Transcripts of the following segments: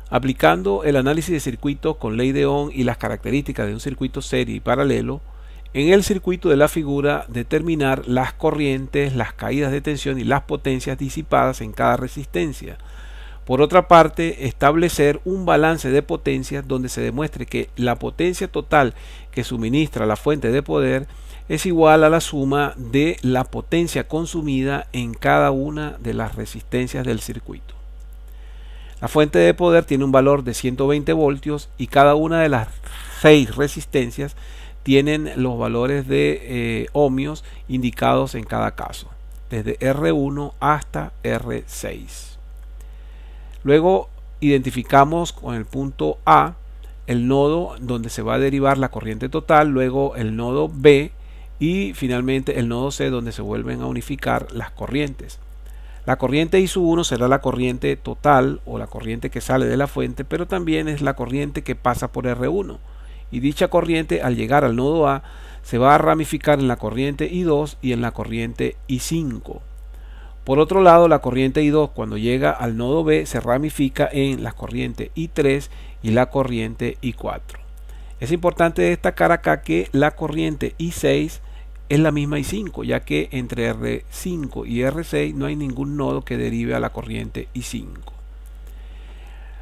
Aplicando el análisis de circuitos con ley de Ohm y las características de un circuito serie y paralelo, en el circuito de la figura determinar las corrientes, las caídas de tensión y las potencias disipadas en cada resistencia. Por otra parte, establecer un balance de potencias donde se demuestre que la potencia total que suministra la fuente de poder es igual a la suma de la potencia consumida en cada una de las resistencias del circuito. La fuente de poder tiene un valor de 120 voltios y cada una de las 6 resistencias tienen los valores de ohmios indicados en cada caso, desde R1 hasta R6. Luego identificamos con el punto A el nodo donde se va a derivar la corriente total, luego el nodo B y finalmente el nodo C donde se vuelven a unificar las corrientes. La corriente I1 será la corriente total o la corriente que sale de la fuente, pero también es la corriente que pasa por R1. Y dicha corriente al llegar al nodo A se va a ramificar en la corriente I2 y en la corriente I5. Por otro lado, la corriente I2 cuando llega al nodo B se ramifica en la corriente I3 y la corriente I4. Es importante destacar acá que la corriente I6 es la misma I5, ya que entre R5 y R6 no hay ningún nodo que derive a la corriente I5.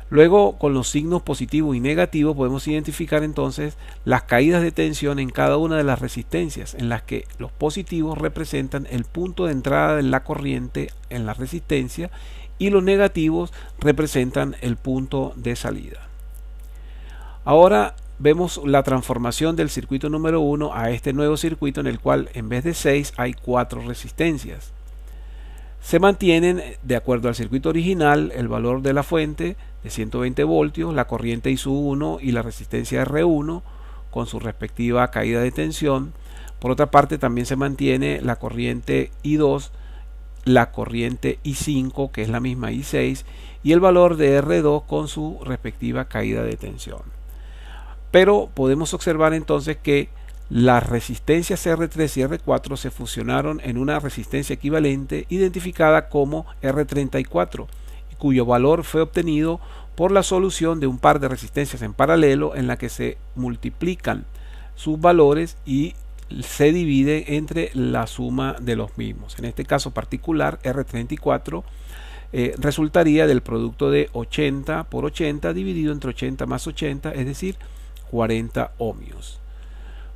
Luego, con los signos positivos y negativos podemos identificar entonces las caídas de tensión en cada una de las resistencias, en las que los positivos representan el punto de entrada de la corriente en la resistencia y los negativos representan el punto de salida. Ahora vemos la transformación del circuito número 1 a este nuevo circuito en el cual en vez de 6 hay 4 resistencias. Se mantienen de acuerdo al circuito original el valor de la fuente de 120 voltios, la corriente I1 y la resistencia R1 con su respectiva caída de tensión. Por otra parte también se mantiene la corriente I2, la corriente I5 que es la misma I6 y el valor de R2 con su respectiva caída de tensión. Pero podemos observar entonces que las resistencias R3 y R4 se fusionaron en una resistencia equivalente identificada como R34, cuyo valor fue obtenido por la solución de un par de resistencias en paralelo en la que se multiplican sus valores y se divide entre la suma de los mismos. En este caso particular, R34 resultaría del producto de 80 por 80 dividido entre 80 más 80, es decir, 40 ohmios.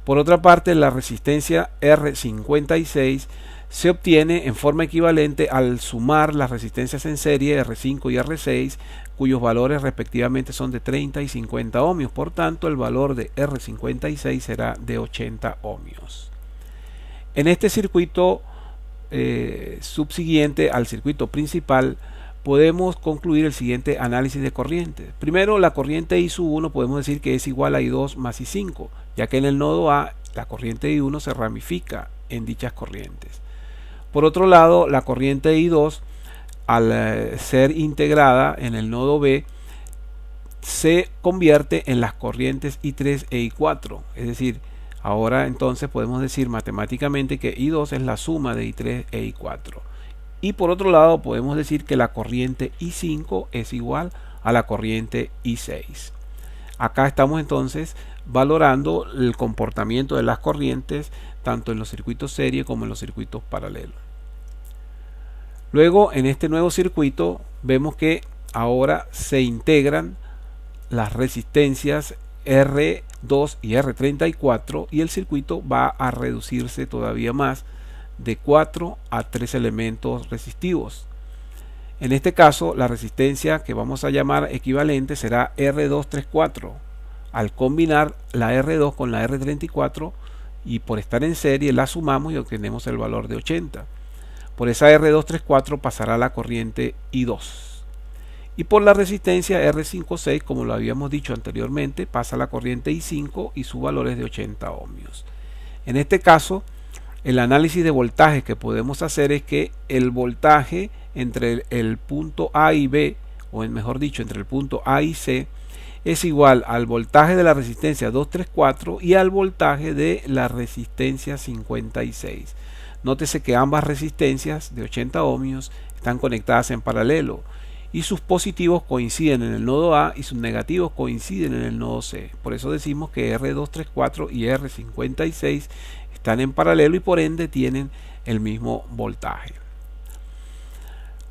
Por otra parte, la resistencia R56 se obtiene en forma equivalente al sumar las resistencias en serie R5 y R6, cuyos valores respectivamente son de 30 y 50 ohmios. Por tanto, el valor de R56 será de 80 ohmios. En este circuito subsiguiente al circuito principal, podemos concluir el siguiente análisis de corriente. Primero, la corriente I1 podemos decir que es igual a I2 más I5, ya que en el nodo A la corriente I1 se ramifica en dichas corrientes. Por otro lado, la corriente I2 al ser integrada en el nodo B se convierte en las corrientes I3 e I4, es decir, ahora entonces podemos decir matemáticamente que I2 es la suma de I3 e I4. Y por otro lado podemos decir que la corriente I5 es igual a la corriente I6. Acá estamos entonces valorando el comportamiento de las corrientes tanto en los circuitos serie como en los circuitos paralelos. Luego en este nuevo circuito vemos que ahora se integran las resistencias R2 y R34 y el circuito va a reducirse todavía más de 4 a 3 elementos resistivos. En este caso la resistencia que vamos a llamar equivalente será R234. Al combinar la R2 con la R34 y por estar en serie la sumamos y obtenemos el valor de 80. Por esa R234 pasará la corriente I2. Y por la resistencia R56, como lo habíamos dicho anteriormente, pasa la corriente I5 y su valor es de 80 ohmios. En este caso, el análisis de voltaje que podemos hacer es que el voltaje entre el punto A y B, o mejor dicho, entre el punto A y C, es igual al voltaje de la resistencia 234 y al voltaje de la resistencia 56. Nótese que ambas resistencias de 80 ohmios están conectadas en paralelo y sus positivos coinciden en el nodo A y sus negativos coinciden en el nodo C. Por eso decimos que R234 y R56 están en paralelo y por ende tienen el mismo voltaje.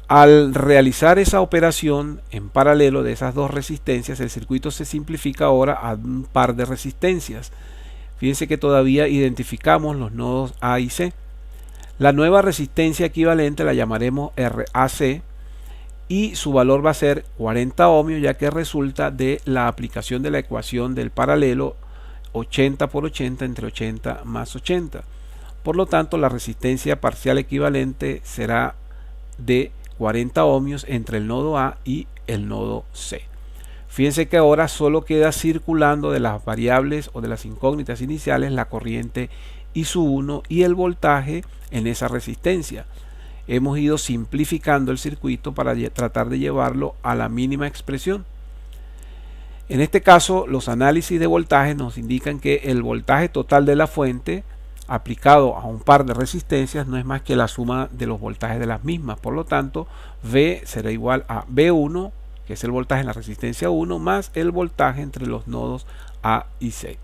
Al realizar esa operación en paralelo de esas dos resistencias, el circuito se simplifica ahora a un par de resistencias. Fíjense que todavía identificamos los nodos A y C. La nueva resistencia equivalente la llamaremos RAC y su valor va a ser 40 ohmios, ya que resulta de la aplicación de la ecuación del paralelo 80 por 80 entre 80 más 80. Por lo tanto, la resistencia parcial equivalente será de 40 ohmios entre el nodo A y el nodo C. Fíjense que ahora solo queda circulando de las variables o de las incógnitas iniciales la corriente I1 y el voltaje en esa resistencia. Hemos ido simplificando el circuito para tratar de llevarlo a la mínima expresión. En este caso, los análisis de voltaje nos indican que el voltaje total de la fuente aplicado a un par de resistencias no es más que la suma de los voltajes de las mismas. Por lo tanto, V será igual a V1, que es el voltaje en la resistencia 1, más el voltaje entre los nodos A y C.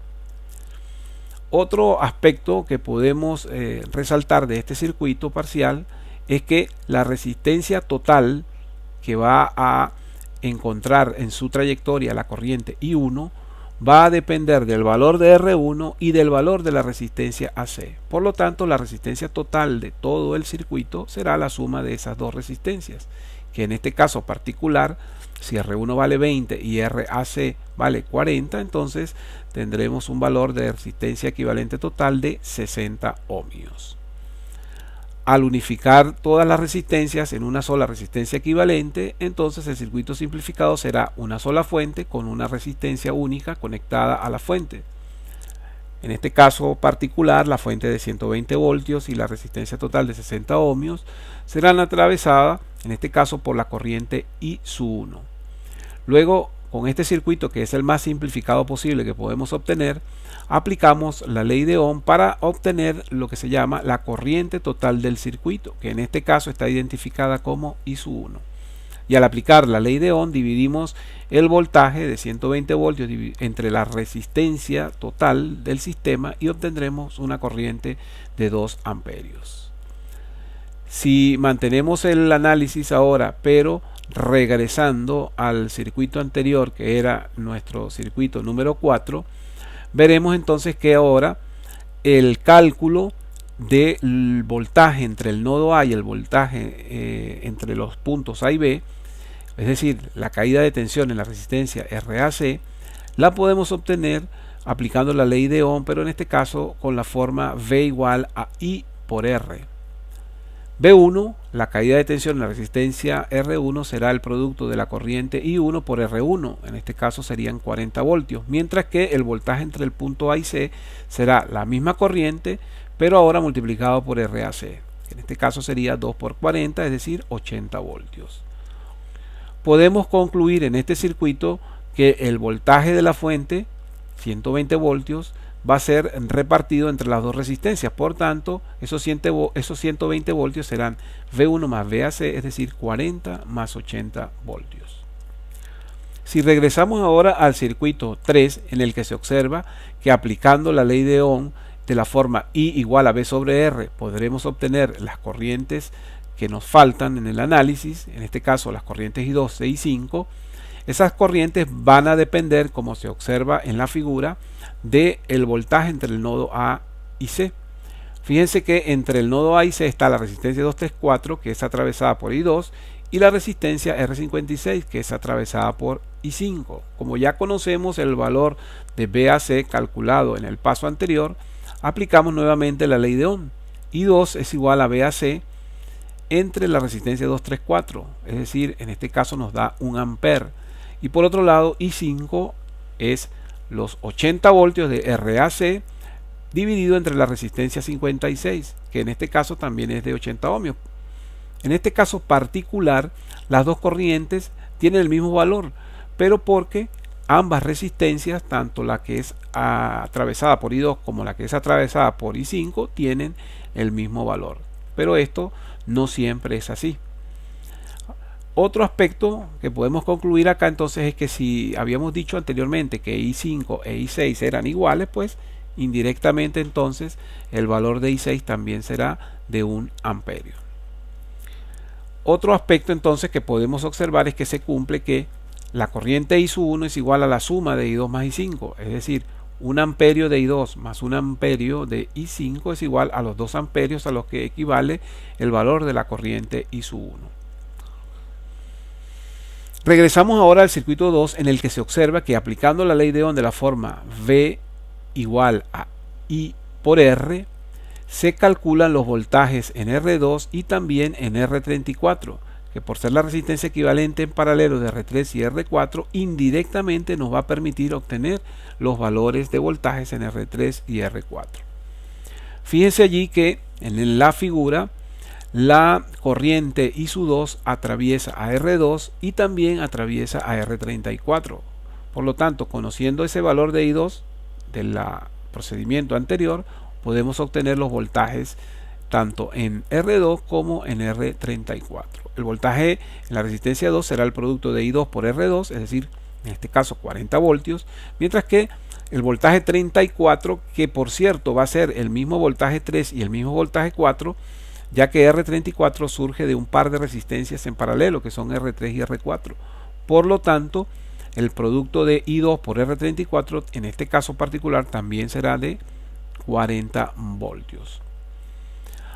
Otro aspecto que podemos resaltar de este circuito parcial es que la resistencia total que va a encontrar en su trayectoria la corriente I1 va a depender del valor de R1 y del valor de la resistencia AC. Por lo tanto, la resistencia total de todo el circuito será la suma de esas dos resistencias, que en este caso particular, si R1 vale 20 y RAC vale 40, entonces tendremos un valor de resistencia equivalente total de 60 ohmios. Al unificar todas las resistencias en una sola resistencia equivalente, entonces el circuito simplificado será una sola fuente con una resistencia única conectada a la fuente. En este caso particular, la fuente de 120 voltios y la resistencia total de 60 ohmios serán atravesadas, en este caso, por la corriente I1. Luego, con este circuito, que es el más simplificado posible que podemos obtener, aplicamos la ley de Ohm para obtener lo que se llama la corriente total del circuito, que en este caso está identificada como I1. Y al aplicar la ley de Ohm dividimos el voltaje de 120 voltios entre la resistencia total del sistema y obtendremos una corriente de 2 amperios. Si mantenemos el análisis ahora, pero regresando al circuito anterior, que era nuestro circuito número 4, veremos entonces que ahora el cálculo del voltaje entre el nodo A y el voltaje entre los puntos A y B, es decir, la caída de tensión en la resistencia RAC, la podemos obtener aplicando la ley de Ohm, pero en este caso con la forma V igual a I por R. V1, la caída de tensión en la resistencia R1, será el producto de la corriente I1 por R1, en este caso serían 40 voltios, mientras que el voltaje entre el punto A y C será la misma corriente, pero ahora multiplicado por RAC, que en este caso sería 2 por 40, es decir, 80 voltios. Podemos concluir en este circuito que el voltaje de la fuente, 120 voltios, va a ser repartido entre las dos resistencias. Por tanto, esos 120 voltios serán V1 más VAC, es decir, 40 más 80 voltios. Si regresamos ahora al circuito 3, en el que se observa que aplicando la ley de Ohm de la forma I igual a V sobre R, podremos obtener las corrientes que nos faltan en el análisis, en este caso las corrientes I2, C y 5. Esas corrientes van a depender, como se observa en la figura, del voltaje entre el nodo A y C. Fíjense que entre el nodo A y C está la resistencia 234, que es atravesada por I2, y la resistencia R56, que es atravesada por I5. Como ya conocemos el valor de VAC calculado en el paso anterior, aplicamos nuevamente la ley de Ohm. I2 es igual a VAC entre la resistencia 234, es decir, en este caso nos da 1 ampere. Y por otro lado, I5 es los 80 voltios de RAC dividido entre la resistencia 56, que en este caso también es de 80 ohmios. En este caso particular, las dos corrientes tienen el mismo valor, pero porque ambas resistencias, tanto la que es atravesada por I2 como la que es atravesada por I5, tienen el mismo valor. Pero esto no siempre es así. Otro aspecto que podemos concluir acá entonces es que si habíamos dicho anteriormente que I5 e I6 eran iguales, pues indirectamente entonces el valor de I6 también será de 1 amperio. Otro aspecto entonces que podemos observar es que se cumple que la corriente I sub 1 es igual a la suma de I2 más I5, es decir, 1 amperio de I2 más 1 amperio de I5 es igual a los 2 amperios a los que equivale el valor de la corriente I sub 1. Regresamos ahora al circuito 2, en el que se observa que aplicando la ley de Ohm de la forma V igual a I por R, se calculan los voltajes en R2 y también en R34, que por ser la resistencia equivalente en paralelo de R3 y R4, indirectamente nos va a permitir obtener los valores de voltajes en R3 y R4. Fíjense allí que en la figura la corriente I sub 2 atraviesa a R2 y también atraviesa a R34. Por lo tanto, conociendo ese valor de I2 del procedimiento anterior, podemos obtener los voltajes tanto en R2 como en R34. El voltaje en la resistencia 2 será el producto de I2 por R2, es decir, en este caso 40 voltios, mientras que el voltaje 34, que por cierto va a ser el mismo voltaje 3 y el mismo voltaje 4, ya que R34 surge de un par de resistencias en paralelo, que son R3 y R4. Por lo tanto, el producto de I2 por R34, en este caso particular, también será de 40 voltios.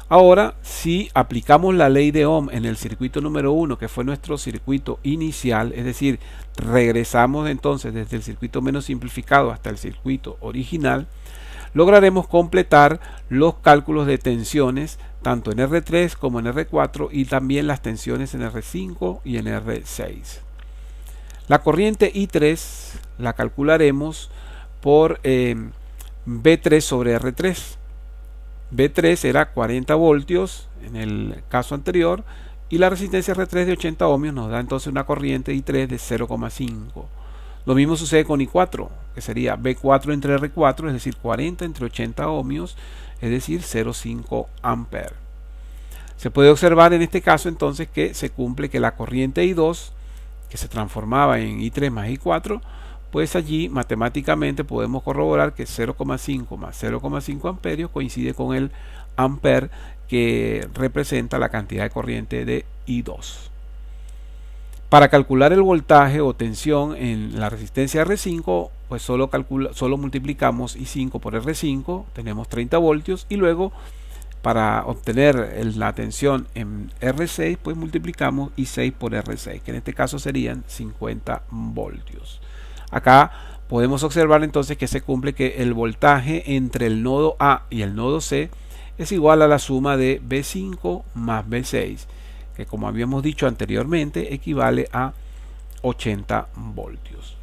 Ahora, si aplicamos la ley de Ohm en el circuito número 1, que fue nuestro circuito inicial, es decir, regresamos entonces desde el circuito menos simplificado hasta el circuito original, lograremos completar los cálculos de tensiones tanto en R3 como en R4 y también las tensiones en R5 y en R6. La corriente I3 la calcularemos por B3 sobre R3. B3 era 40 voltios en el caso anterior y la resistencia R3 de 80 ohmios nos da entonces una corriente I3 de 0,5. Lo mismo sucede con I4, que sería B4 entre R4, es decir, 40 entre 80 ohmios, es decir, 0,5 amperes. Se puede observar en este caso entonces que se cumple que la corriente I2, que se transformaba en I3 más I4, pues allí matemáticamente podemos corroborar que 0,5 más 0,5 amperios coincide con el amper que representa la cantidad de corriente de I2. Para calcular el voltaje o tensión en la resistencia R5, pues solo multiplicamos I5 por R5, tenemos 30 voltios, y luego para obtener la tensión en R6, pues multiplicamos I6 por R6, que en este caso serían 50 voltios. Acá podemos observar entonces que se cumple que el voltaje entre el nodo A y el nodo C es igual a la suma de B5 más B6, que como habíamos dicho anteriormente equivale a 80 voltios.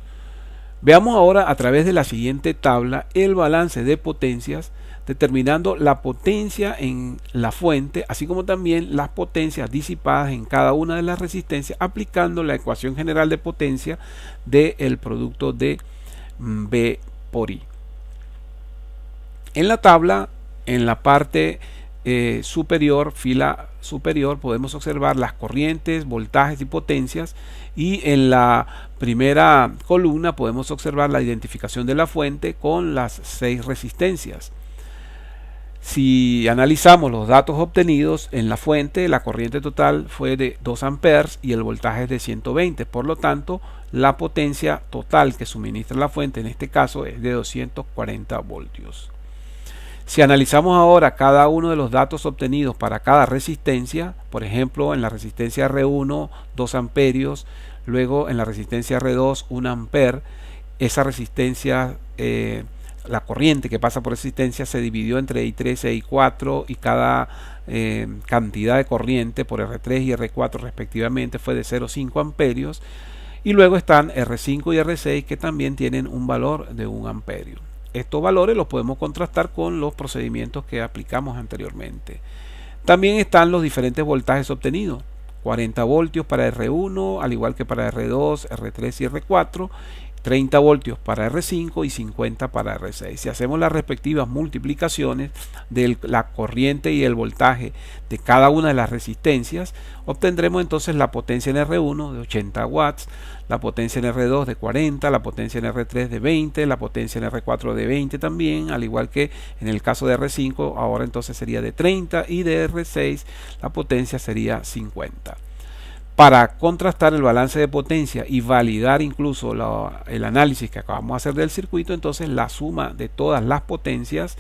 Veamos ahora a través de la siguiente tabla el balance de potencias, determinando la potencia en la fuente, así como también las potencias disipadas en cada una de las resistencias, aplicando la ecuación general de potencia del producto de B por I. En la tabla, en la parte superior, fila superior, podemos observar las corrientes, voltajes y potencias, y en la primera columna podemos observar la identificación de la fuente con las 6 resistencias. Si analizamos los datos obtenidos en la fuente, la corriente total fue de 2 amperes y el voltaje es de 120. Por lo tanto, la potencia total que suministra la fuente en este caso es de 240 voltios. Si analizamos ahora cada uno de los datos obtenidos para cada resistencia, por ejemplo, en la resistencia R1, 2 amperios, luego en la resistencia R2, 1 amper, esa resistencia la corriente que pasa por resistencia se dividió entre I3 e I4 y cada cantidad de corriente por R3 y R4 respectivamente fue de 0,5 amperios, y luego están R5 y R6 que también tienen un valor de 1 amperio. Estos valores los podemos contrastar con los procedimientos que aplicamos anteriormente. También están los diferentes voltajes obtenidos: 40 voltios para R1 al igual que para R2, R3 y R4, 30 voltios para R5 y 50 para R6. Si hacemos las respectivas multiplicaciones de la corriente y el voltaje de cada una de las resistencias, obtendremos entonces la potencia en R1 de 80 watts, la potencia en R2 de 40, la potencia en R3 de 20, la potencia en R4 de 20 también, al igual que en el caso de R5, ahora entonces sería de 30, y de R6 la potencia sería 50. Para contrastar el balance de potencia y validar incluso el análisis que acabamos de hacer del circuito, entonces la suma de todas las potencias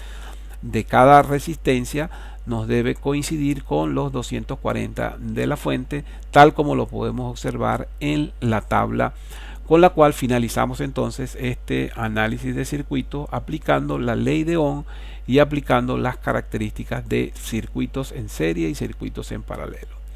de cada resistencia nos debe coincidir con los 240 de la fuente, tal como lo podemos observar en la tabla, con la cual finalizamos entonces este análisis de circuito aplicando la ley de Ohm y aplicando las características de circuitos en serie y circuitos en paralelo.